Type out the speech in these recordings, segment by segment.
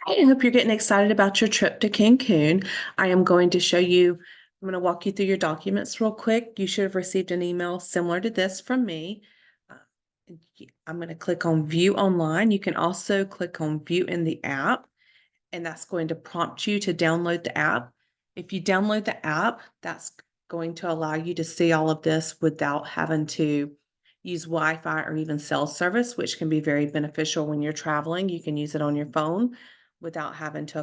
Hey, I hope you're getting excited about your trip to Cancun. I am going to show you, I'm going to walk you through your documents real quick. You should have received an email similar to this from me. Uh, I'm going to click on View Online. You can also click on View in the app, and that's going to prompt you to download the app. If you download the app, that's going to allow you to see all of this without having to use Wi-Fi or even cell service, which can be very beneficial when you're traveling. You can use it on your phone without having to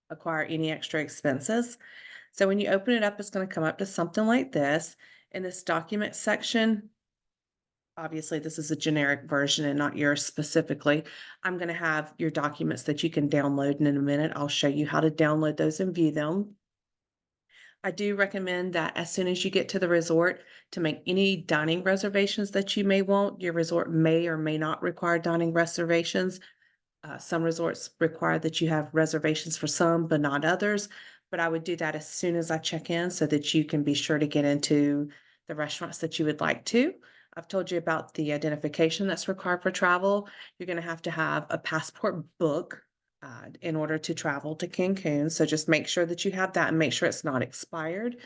acquire any extra expenses. So when you open it up, it's going to come up to something like this. In this document section, obviously this is a generic version and not yours specifically. I'm going to have your documents that you can download, and in a minute I'll show you how to download those and view them. I do recommend that as soon as you get to the resort to make any dining reservations that you may want. Your resort may or may not require dining reservations. Some resorts require that you have reservations for some, but not others. But I would do that as soon as I check in so that you can be sure to get into the restaurants that you would like to. I've told you about the identification that's required for travel. You're going to have a passport book in order to travel to Cancun. So just make sure that you have that and make sure it's not expired.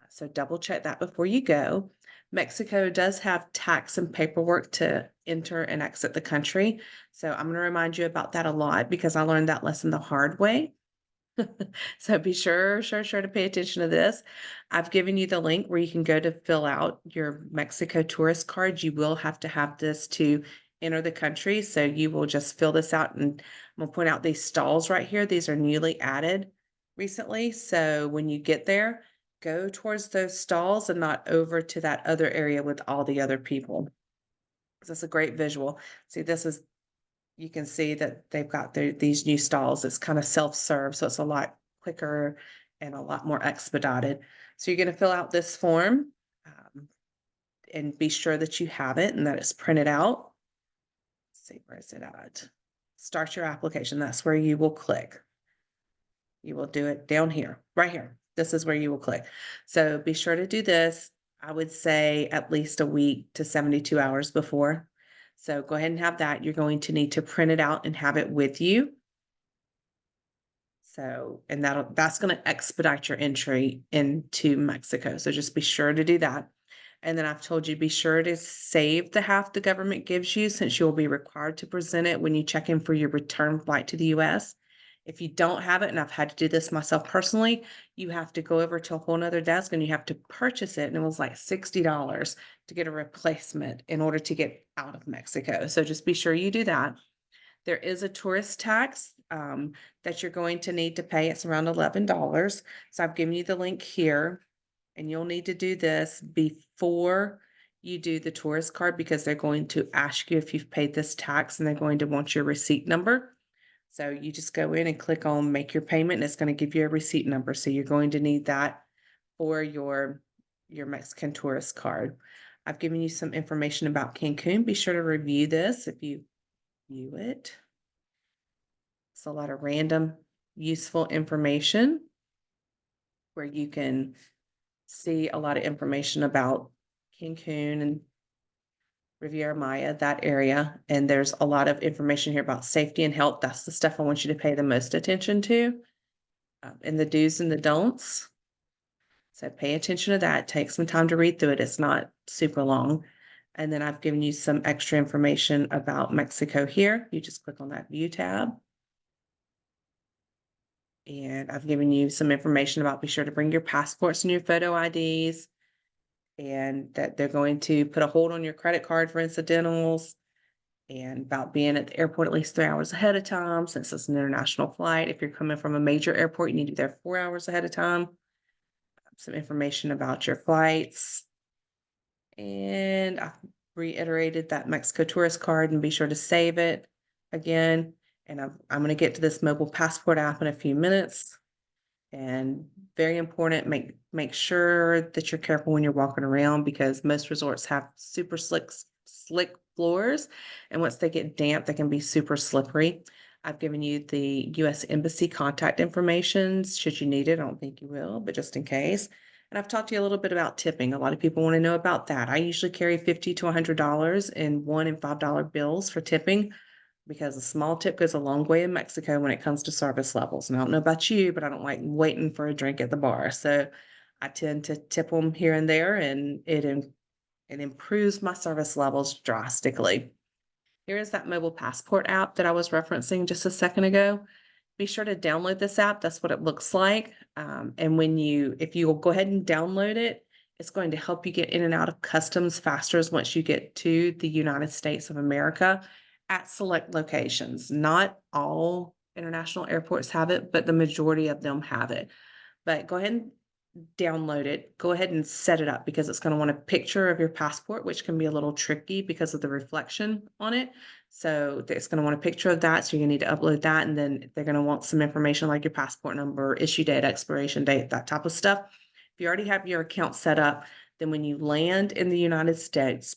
So double check that before you go. Mexico does have tax and paperwork to enter and exit the country. So I'm going to remind you about that a lot because I learned that lesson the hard way. So be sure to pay attention to this. I've given you the link where you can go to fill out your Mexico tourist card. You will have to have this to enter the country. So you will just fill this out, and I'm going to point out these stalls right here. These are newly added recently. So when you get there, go towards those stalls and not over to that other area with all the other people. That's a great visual. See, you can see that they've got these new stalls. It's kind of self-serve, so it's a lot quicker and a lot more expedited. So you're going to fill out this form and be sure that you have it and that it's printed out. Let's see, where is it at? Start your application. That's where you will click. You will do it down here, right here. This is where you will click. So be sure to do this. I would say at least a week to 72 hours before. So go ahead and have that. You're going to need to print it out and have it with you. So, and that's going to expedite your entry into Mexico. So just be sure to do that. And then I've told you, be sure to save the half the government gives you, since you'll be required to present it when you check in for your return flight to the US. If you don't have it, and I've had to do this myself personally, you have to go over to a whole nother desk and you have to purchase it. And it was like $60 to get a replacement in order to get out of Mexico. So just be sure you do that. There is a tourist tax that you're going to need to pay. It's around $11. So I've given you the link here, and you'll need to do this before you do the tourist card because they're going to ask you if you've paid this tax, and they're going to want your receipt number. So you just go in and click on make your payment, and it's going to give you a receipt number. So you're going to need that for your Mexican tourist card. I've given you some information about Cancun. Be sure to review this if you view it. It's a lot of random, useful information where you can see a lot of information about Cancun and Riviera Maya, that area. And there's a lot of information here about safety and health. That's the stuff I want you to pay the most attention to, and the do's and the don'ts. So pay attention to that. Take some time to read through it. It's not super long. And then I've given you some extra information about Mexico here. You just click on that view tab. And I've given you some information about be sure to bring your passports and your photo IDs, and that they're going to put a hold on your credit card for incidentals, and about being at the airport at least 3 hours ahead of time since it's an international flight. If you're coming from a major airport, you need to be there 4 hours ahead of time. Some information about your flights. And I've reiterated that Mexico tourist card, and be sure to save it again. And I'm going to get to this mobile passport app in a few minutes. And very important, make sure that you're careful when you're walking around, because most resorts have super slick floors, and once they get damp, they can be super slippery. I've given you the US Embassy contact information should you need it. I don't think you will, but just in case. And I've talked to you a little bit about tipping. A lot of people want to know about that. I usually carry $50 to $100 in $1 and $5 bills for tipping. because a small tip goes a long way in Mexico when it comes to service levels. And I don't know about you, but I don't like waiting for a drink at the bar. So I tend to tip them here and there, and it improves my service levels drastically. Here is that mobile passport app that I was referencing just a second ago. Be sure to download this app. That's what it looks like. And if you will go ahead and download it, it's going to help you get in and out of customs faster once you get to the United States of America at select locations. Not all international airports have it, but the majority of them have it. But go ahead and download it. Go ahead and set it up because it's going to want a picture of your passport, which can be a little tricky because of the reflection on it. So it's going to want a picture of that. So you need to upload that. And then they're going to want some information like your passport number, issue date, expiration date, that type of stuff. If you already have your account set up, then when you land in the United States,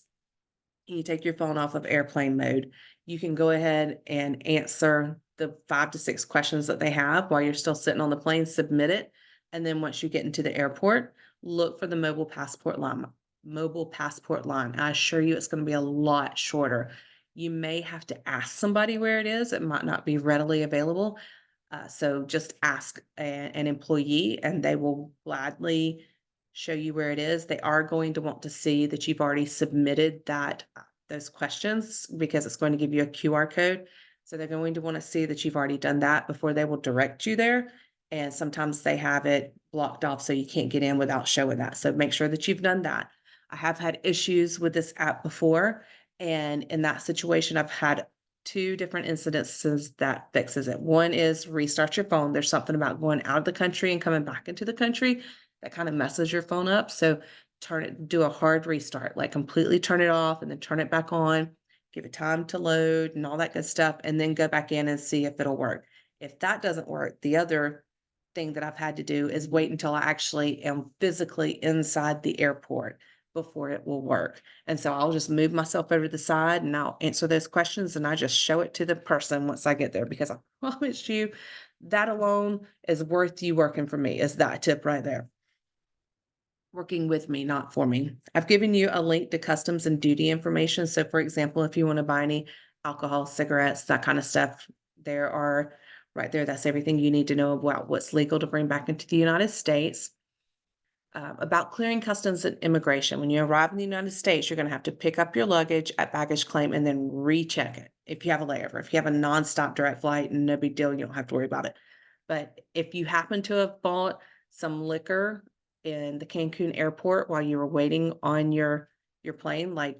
you take your phone off of airplane mode, you can go ahead and answer the 5 to 6 questions that they have while you're still sitting on the plane, submit it. And then once you get into the airport, look for the mobile passport line. Mobile passport line. I assure you it's going to be a lot shorter. You may have to ask somebody where it is. It might not be readily available. So just ask an employee and they will gladly show you where it is. They are going to want to see that you've already submitted those questions because it's going to give you a QR code. So they're going to want to see that you've already done that before they will direct you there. And sometimes they have it blocked off so you can't get in without showing that. So make sure that you've done that. I have had issues with this app before, and in that situation, I've had two different incidences that fixes it. One is restart your phone. There's something about going out of the country and coming back into the country that kind of messes your phone up. So do a hard restart, like completely turn it off and then turn it back on, give it time to load and all that good stuff, and then go back in and see if it'll work. If that doesn't work, the other thing that I've had to do is wait until I actually am physically inside the airport before it will work. And so I'll just move myself over to the side and I'll answer those questions and I just show it to the person once I get there because I promise you that alone is worth you working for me, is that tip right there. Working with me, not for me. I've given you a link to customs and duty information. So for example, if you want to buy any alcohol, cigarettes, that kind of stuff, there are right there. That's everything you need to know about what's legal to bring back into the United States. About clearing customs and immigration. When you arrive in the United States, you're going to have to pick up your luggage at baggage claim and then recheck it. If you have a layover, if you have a nonstop direct flight, no big deal, you don't have to worry about it. But if you happen to have bought some liquor in the Cancun airport while you were waiting on your plane, like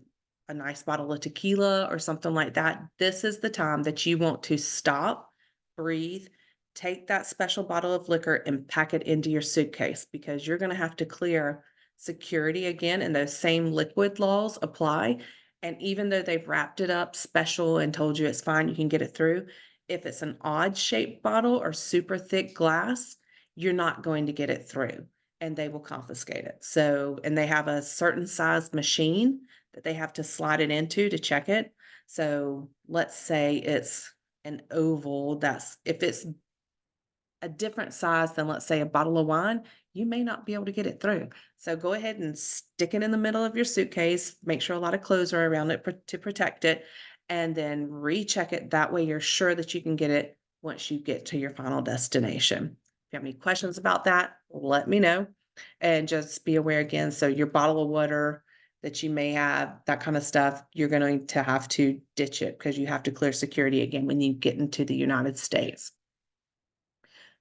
a nice bottle of tequila or something like that, this is the time that you want to stop, breathe, take that special bottle of liquor and pack it into your suitcase because you're going to have to clear security again, and those same liquid laws apply. And even though they've wrapped it up special and told you it's fine, you can get it through, if it's an odd shaped bottle or super thick glass, you're not going to get it through and they will confiscate it. So, and they have a certain size machine that they have to slide it into to check it. So let's say it's an oval, if it's a different size than, let's say, a bottle of wine, you may not be able to get it through. So go ahead and stick it in the middle of your suitcase. Make sure a lot of clothes are around it to protect it, and then recheck it. That way you're sure that you can get it once you get to your final destination. If you have any questions about that, let me know. And just be aware again, so your bottle of water that you may have, that kind of stuff, you're going to have to ditch it because you have to clear security again when you get into the United States.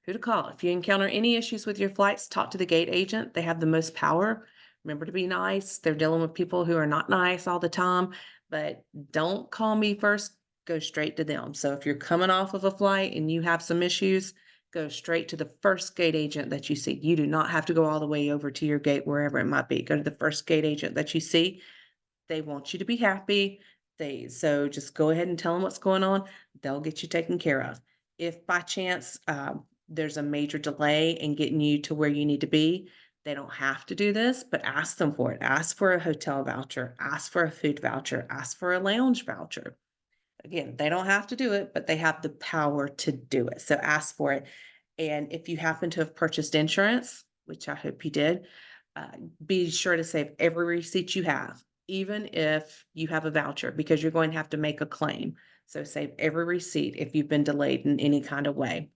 Who to call. If you encounter any issues with your flights, talk to the gate agent. They have the most power. Remember to be nice. They're dealing with people who are not nice all the time, but don't call me first. Go straight to them. So if you're coming off of a flight and you have some issues, go straight to the first gate agent that you see. You do not have to go all the way over to your gate, wherever it might be. Go to the first gate agent that you see. They want you to be happy. So just go ahead and tell them what's going on. They'll get you taken care of. If by chance there's a major delay in getting you to where you need to be, they don't have to do this, but ask them for it. Ask for a hotel voucher, ask for a food voucher, ask for a lounge voucher. Again, they don't have to do it, but they have the power to do it. So ask for it. And if you happen to have purchased insurance, which I hope you did, uh, be sure to save every receipt you have. even if you have a voucher, because you're going to have to make a claim. So save every receipt if you've been delayed in any kind of way.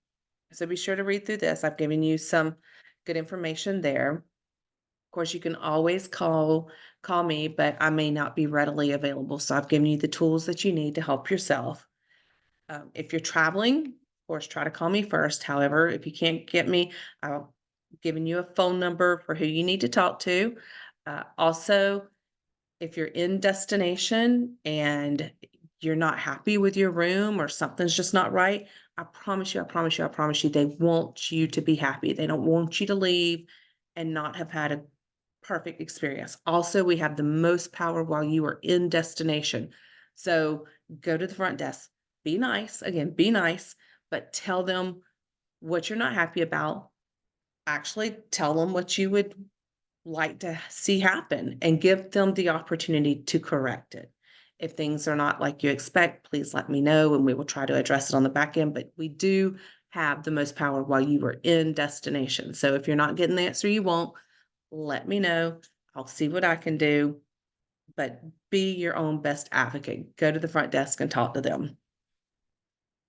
So be sure to read through this. I've given you some good information there. Of course, you can always call me, but I may not be readily available. So I've given you the tools that you need to help yourself. If you're traveling, of course, try to call me first. However, if you can't get me, I'll given you a phone number for who you need to talk to. Also, if you're in destination and you're not happy with your room or something's just not right, I promise you, I promise you, I promise you, they want you to be happy. They don't want you to leave and not have had a perfect experience. Also, we have the most power while you are in destination. So go to the front desk, be nice, again, be nice, but tell them what you're not happy about. Actually, tell them what you would like to see happen and give them the opportunity to correct it. If things are not like you expect, please let me know and we will try to address it on the back end. But we do have the most power while you are in destination. So if you're not getting the answer you want, let me know. I'll see what I can do. But be your own best advocate. Go to the front desk and talk to them.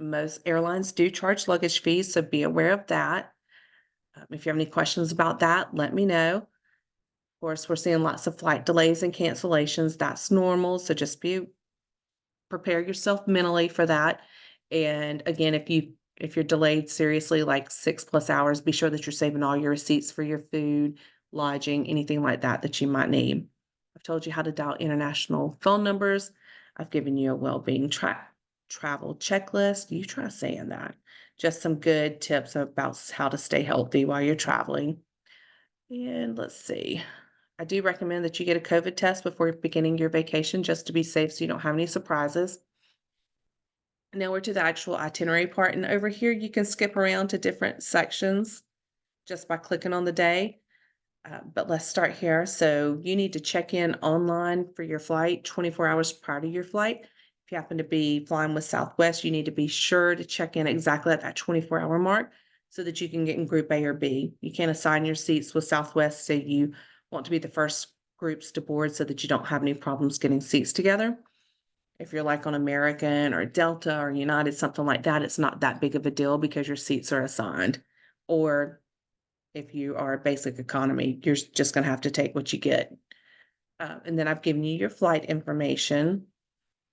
Most airlines do charge luggage fees, so be aware of that. If you have any questions about that, let me know. Course, we're seeing lots of flight delays and cancellations. That's normal. So just prepare yourself mentally for that. And again, if you're delayed seriously, like 6+ hours, be sure that you're saving all your receipts for your food, lodging, anything like that that you might need. I've told you how to dial international phone numbers. I've given you a well-being travel checklist. You try saying that. Just some good tips about how to stay healthy while you're traveling. And let's see. I do recommend that you get a COVID test before beginning your vacation just to be safe so you don't have any surprises. Now we're to the actual itinerary part, and over here you can skip around to different sections just by clicking on the day. But let's start here. So you need to check in online for your flight 24 hours prior to your flight. If you happen to be flying with Southwest, you need to be sure to check in exactly at that 24-hour mark so that you can get in group A or B. You can't assign your seats with Southwest, so you want to be the first groups to board so that you don't have any problems getting seats together. If you're like on American or Delta or United, something like that, it's not that big of a deal because your seats are assigned. Or if you are basic economy, you're just going to have to take what you get. And then I've given you your flight information.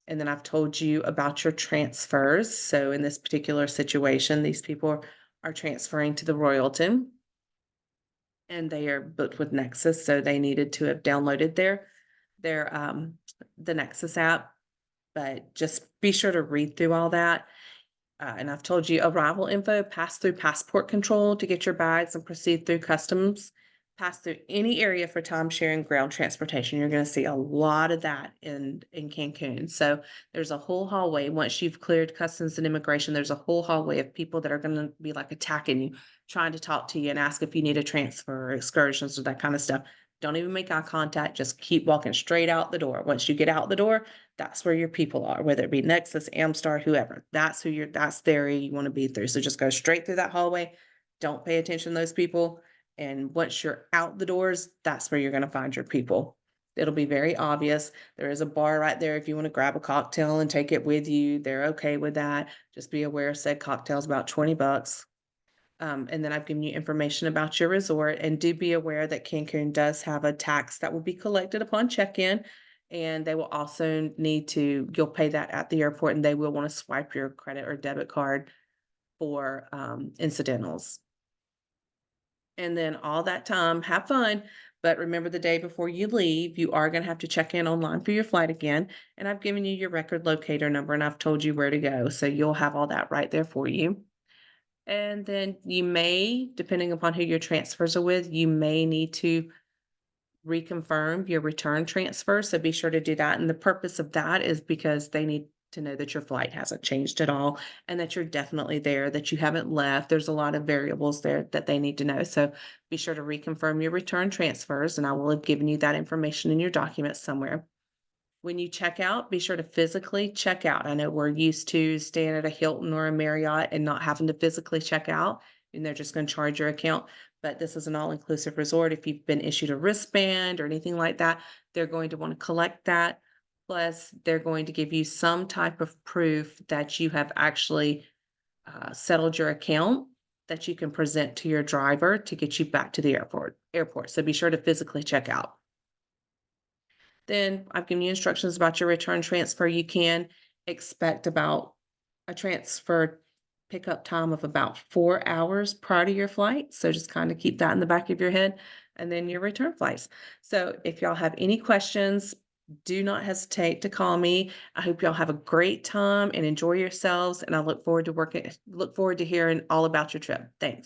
And then I've told you about your transfers. So in this particular situation, these people are transferring to the Royalton and they are booked with Nexus. So they needed to have downloaded their the Nexus app. But just be sure to read through all that. And I've told you arrival info, pass through passport control to get your bags and proceed through customs. Pass through any area for time sharing ground transportation. You're going to see a lot of that in Cancun. So there's a whole hallway. Once you've cleared customs and immigration, there's a whole hallway of people that are going to be like attacking you, trying to talk to you and ask if you need a transfer or excursions or that kind of stuff. Don't even make eye contact. Just keep walking straight out the door. Once you get out the door, that's where your people are, whether it be Nexus, Amstar, whoever. That's the area you want to be through. So just go straight through that hallway. Don't pay attention to those people. And once you're out the doors, that's where you're going to find your people. It'll be very obvious. There is a bar right there if you want to grab a cocktail and take it with you. They're okay with that. Just be aware said cocktail's about $20. And then I've given you information about your resort, and do be aware that Cancun does have a tax that will be collected upon check-in. And they will also you'll pay that at the airport, and they will want to swipe your credit or debit card for incidentals. And then all that time, have fun. But remember the day before you leave, you are going to have to check in online for your flight again. And I've given you your record locator number and I've told you where to go. So you'll have all that right there for you. And then you may, depending upon who your transfers are with, you may need to reconfirm your return transfer. So be sure to do that. And the purpose of that is because they need to know that your flight hasn't changed at all and that you're definitely there, that you haven't left. There's a lot of variables there that they need to know. So be sure to reconfirm your return transfers, and I will have given you that information in your documents somewhere. When you check out, be sure to physically check out. I know we're used to staying at a Hilton or a Marriott and not having to physically check out, and they're just going to charge your account. but this is an all-inclusive resort. If you've been issued a wristband or anything like that, they're going to want to collect that. Plus, they're going to give you some type of proof that you have actually settled your account that you can present to your driver to get you back to the airport. So be sure to physically check out. Then I've given you instructions about your return transfer. You can expect about a transfer pickup time of about 4 hours prior to your flight. So just kind of keep that in the back of your head, and then your return flights. So if y'all have any questions, do not hesitate to call me. I hope y'all have a great time and enjoy yourselves. And I look forward to hearing all about your trip. Thanks.